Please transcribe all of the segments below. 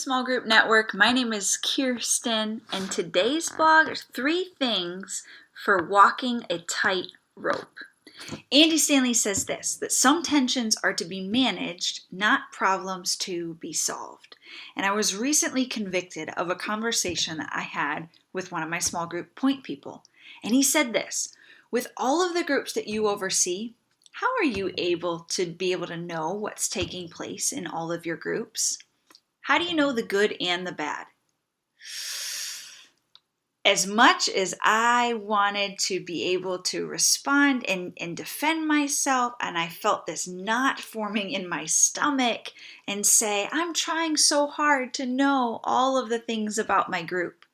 Small Group Network. My name is Kiersten, and today's blog are 3 things for walking a tight rope. Andy Stanley says this, that some tensions are to be managed, not problems to be solved. And I was recently convicted of a conversation that I had with one of my small group point people. And he said this, with all of the groups that you oversee, how are you able to know what's taking place in all of your groups? How do you know the good and the bad? As much as I wanted to be able to respond and defend myself, and I felt this knot forming in my stomach and say, I'm trying so hard to know all of the things about my group,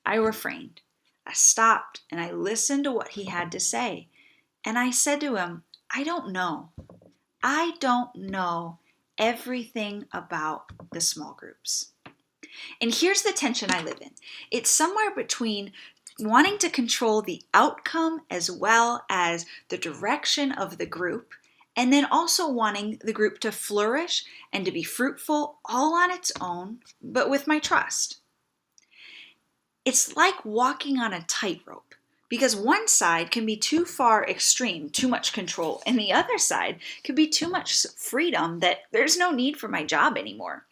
I refrained. I stopped and I listened to what he had to say. And I said to him, I don't know. I don't know everything about the small groups. And here's the tension I live in. It's somewhere between wanting to control the outcome as well as the direction of the group, and then also wanting the group to flourish and to be fruitful all on its own, but with my trust. It's like walking on a tightrope. Because one side can be too far extreme, too much control, and the other side could be too much freedom that there's no need for my job anymore.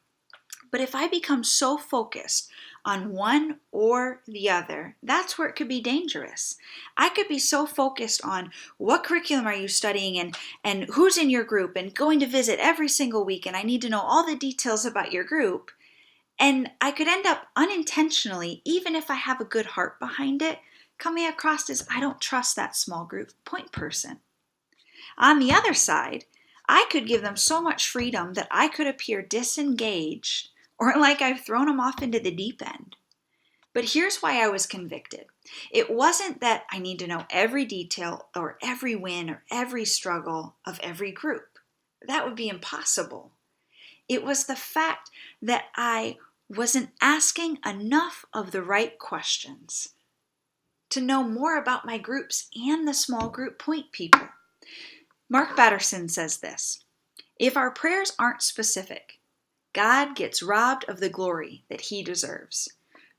But if I become so focused on one or the other, that's where it could be dangerous. I could be so focused on what curriculum are you studying and who's in your group and going to visit every single week, and I need to know all the details about your group. And I could end up unintentionally, even if I have a good heart behind it, coming across as I don't trust that small group point person. On the other side, I could give them so much freedom that I could appear disengaged or like I've thrown them off into the deep end. But here's why I was convicted. It wasn't that I need to know every detail or every win or every struggle of every group. That would be impossible. It was the fact that I wasn't asking enough of the right questions to know more about my groups and the small group point people. Mark Batterson says this, if our prayers aren't specific, God gets robbed of the glory that he deserves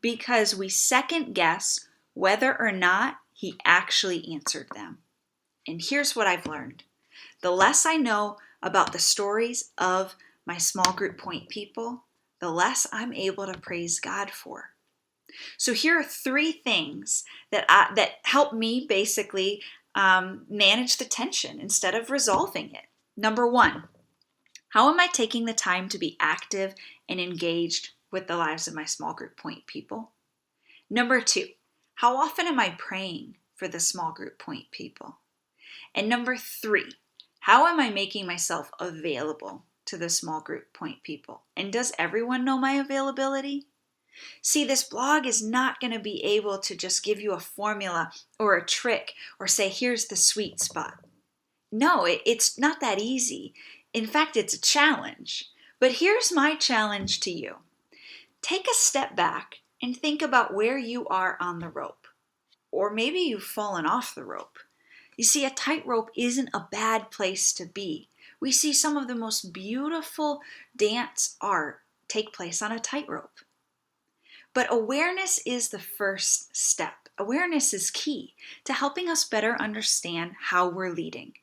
because we second guess whether or not he actually answered them. And here's what I've learned. The less I know about the stories of my small group point people, the less I'm able to praise God for. So here are 3 things that help me basically manage the tension instead of resolving it. Number 1, how am I taking the time to be active and engaged with the lives of my small group point people? Number 2, how often am I praying for the small group point people? And number 3, how am I making myself available to the small group point people? And does everyone know my availability? See, this blog is not going to be able to just give you a formula or a trick or say, here's the sweet spot. No, it's not that easy. In fact, it's a challenge. But here's my challenge to you. Take a step back and think about where you are on the rope. Or maybe you've fallen off the rope. You see, a tightrope isn't a bad place to be. We see some of the most beautiful dance art take place on a tightrope. But awareness is the first step. Awareness is key to helping us better understand how we're leading.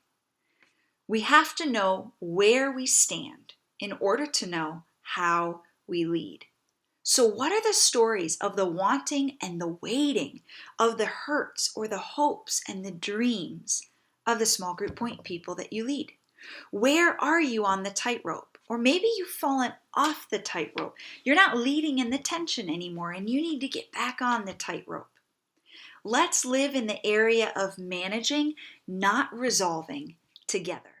We have to know where we stand in order to know how we lead. So what are the stories of the wanting and the waiting, of the hurts or the hopes and the dreams of the small group point people that you lead? Where are you on the tightrope? Or maybe you've fallen off the tightrope. You're not leading in the tension anymore and you need to get back on the tightrope. Let's live in the area of managing, not resolving, together.